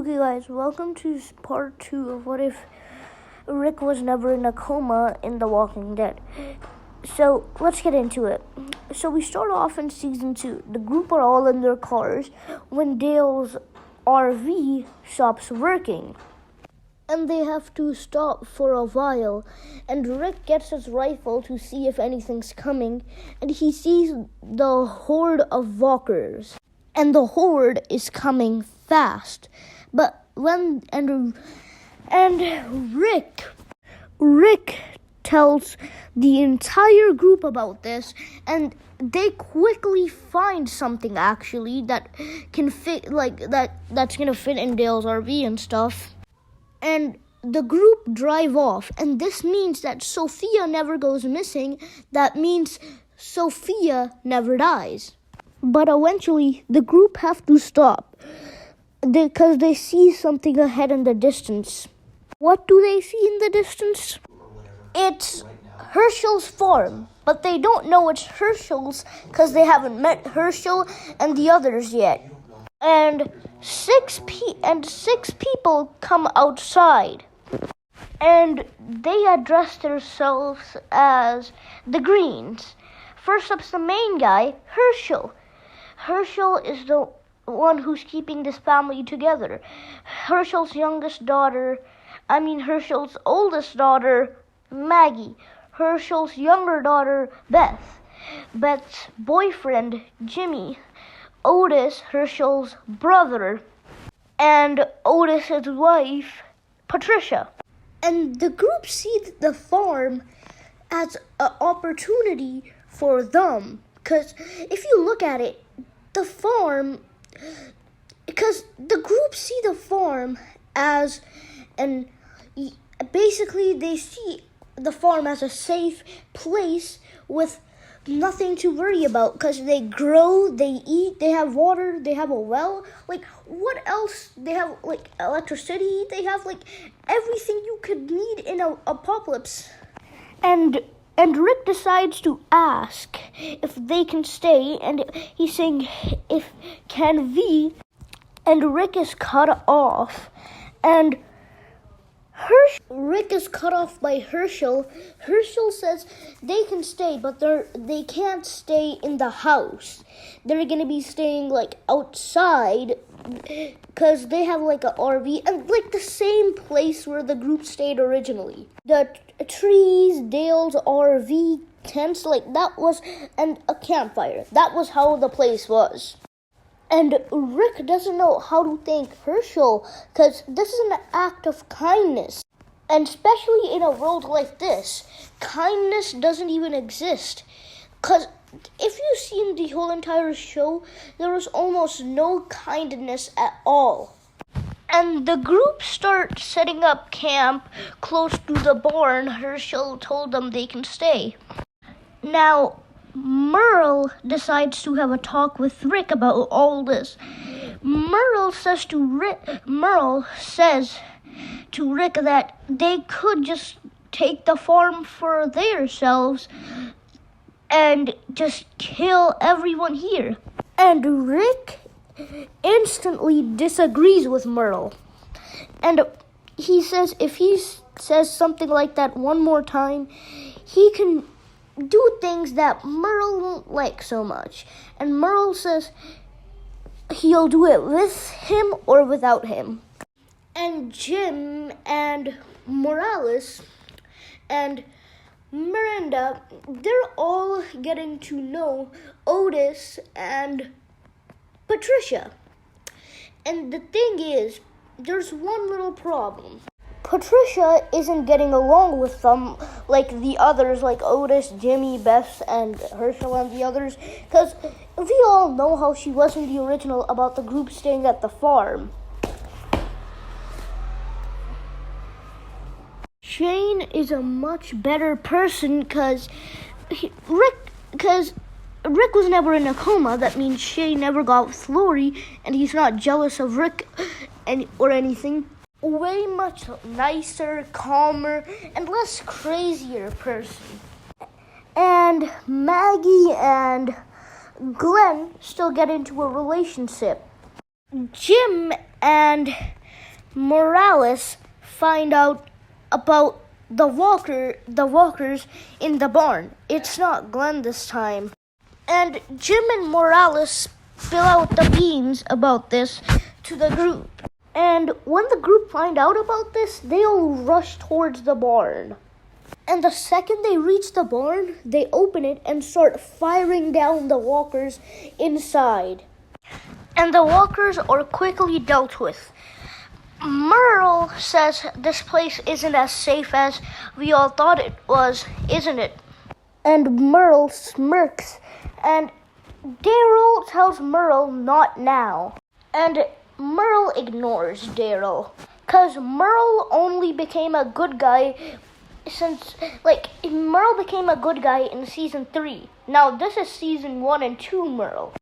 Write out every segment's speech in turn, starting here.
Okay guys, welcome to part 2 of What If Rick Was Never in a Coma in The Walking Dead. So, let's get into it. So we start off in season 2. The group are all in their cars when Dale's RV stops working. And they have to stop for a while. And Rick gets his rifle to see if anything's coming. And he sees the horde of walkers. And the horde is coming fast. But when Rick tells the entire group about this, and they quickly find something actually that can fit that's gonna fit in Dale's RV and stuff. And the group drive off, and this means that Sophia never goes missing. That means Sophia never dies. But eventually, the group have to stop because they see something ahead in the distance. What do they see in the distance? It's Herschel's farm, but they don't know it's Herschel's because they haven't met Herschel and the others yet. And six people come outside, and they address themselves as the Greens. First up's the main guy, Herschel. Herschel is the one who's keeping this family together. Herschel's oldest daughter, Maggie. Herschel's younger daughter, Beth. Beth's boyfriend, Jimmy. Otis, Herschel's brother. And Otis's wife, Patricia. And the group sees the farm as an opportunity for them. Because if you look at it, because the group see the farm as basically they see the farm as a safe place with nothing to worry about, because they grow, they eat, they have water, they have a well. Like, what else? They have electricity, they have everything you could need in an apocalypse. And Rick decides to ask if they can stay, and he's saying, can we? And Rick is cut off, and Rick is cut off by Herschel. Herschel says they can stay, but they can't stay in the house. They're gonna be staying outside, because they have an RV and the same place where the group stayed originally. The trees, Dale's RV, tents, that was, and a campfire. That was how the place was. And Rick doesn't know how to thank Herschel, because this is an act of kindness. And especially in a world like this, kindness doesn't even exist. Because if you've seen the whole entire show, there was almost no kindness at all. And the group starts setting up camp close to the barn. Herschel told them they can stay. Now, Merle decides to have a talk with Rick about all this. Merle says to Rick that they could just take the farm for themselves and just kill everyone here. And Rick instantly disagrees with Merle. And he says if he says something like that one more time, he can do things that Merle won't like so much. And Merle says he'll do it with him or without him. And Jim and Morales and Miranda, they're all getting to know Otis and Patricia. And the thing is, there's one little problem. Patricia isn't getting along with them like the others, like Otis, Jimmy, Beth, and Herschel and the others, because we all know how she was in the original about the group staying at the farm. Shane is a much better person because Rick was never in a coma. That means Shane never got with Lori, and he's not jealous of Rick or anything. Way much nicer, calmer, and less crazier person. And Maggie and Glenn still get into a relationship. Jim and Morales find out about the walkers in the barn. It's not Glenn this time. And Jim and Morales spill out the beans about this to the group. And when the group find out about this, they all rush towards the barn. And the second they reach the barn, they open it and start firing down the walkers inside. And the walkers are quickly dealt with. Merle says this place isn't as safe as we all thought it was, isn't it? And Merle smirks, and Daryl tells Merle not now. And Merle ignores Daryl, because Merle only became a good guy Merle became a good guy in season 3. Now this is season 1 and 2 Merle.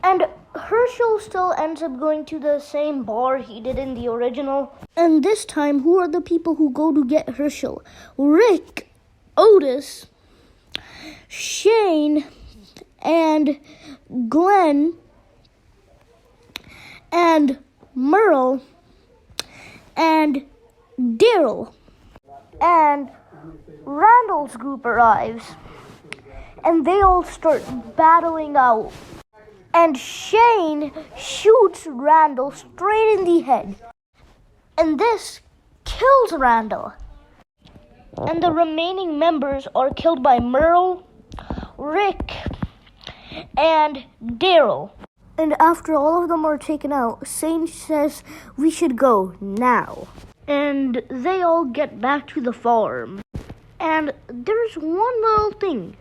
And Herschel still ends up going to the same bar he did in the original. And this time, who are the people who go to get Herschel? Rick, Otis, Shane, and Glenn, and Merle, and Daryl. And Randall's group arrives, and they all start battling out. And Shane shoots Randall straight in the head. And this kills Randall. And the remaining members are killed by Merle, Rick, and Daryl. And after all of them are taken out, Shane says we should go now. And they all get back to the farm. And there's one little thing,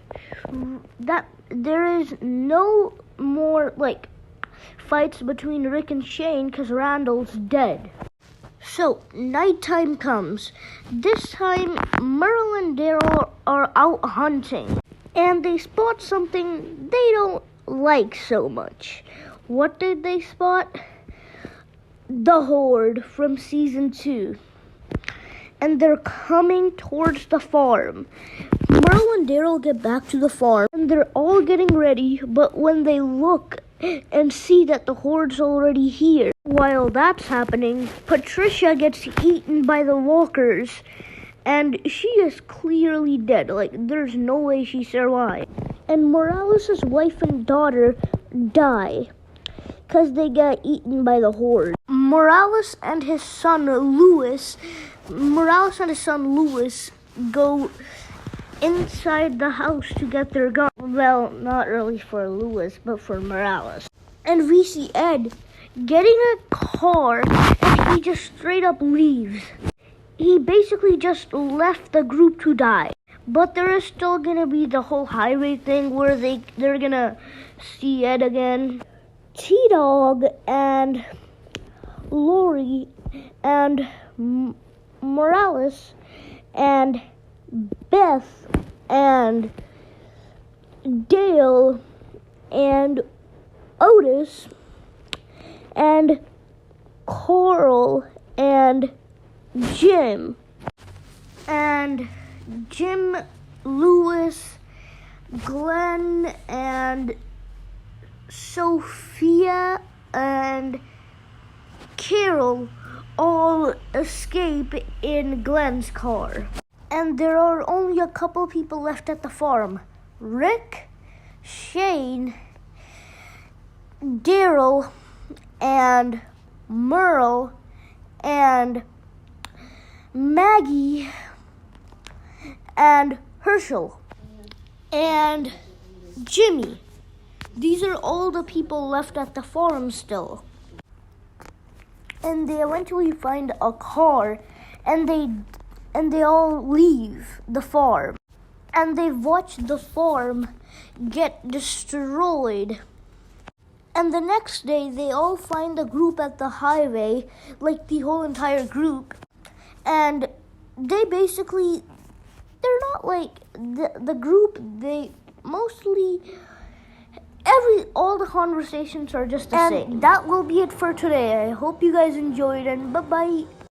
that there is no more fights between Rick and Shane because Randall's dead. So nighttime comes. This time Merle and Daryl are out hunting, and they spot something they don't like so much. What did they spot? The Horde from season 2. And they're coming towards the farm. Merle and Daryl get back to the farm, and they're all getting ready, but when they look and see that the Horde's already here, while that's happening, Patricia gets eaten by the walkers, and she is clearly dead. There's no way she survived. And Morales' wife and daughter die, because they got eaten by the Horde. Morales and his son Louis go inside the house to get their gun. Well, not really for Louis, but for Morales. And we see Ed getting a car, and he just straight up leaves. He basically just left the group to die. But there is still gonna be the whole highway thing where they're gonna see Ed again. T-Dog and Lori and Morales and Beth and Dale and Otis and Carl and Jim, Lewis, Glenn, and Sophia and Carol all escape in Glenn's car. And there are only a couple people left at the farm. Rick, Shane, Daryl, and Merle, and Maggie, and Herschel, and Jimmy. These are all the people left at the farm still. And they eventually find a car, and they all leave the farm. And they watch the farm get destroyed. And the next day, they all find the group at the highway, the whole entire group. And they basically, they're not the group, they mostly, all the conversations are just the same. And that will be it for today. I hope you guys enjoyed, and bye-bye.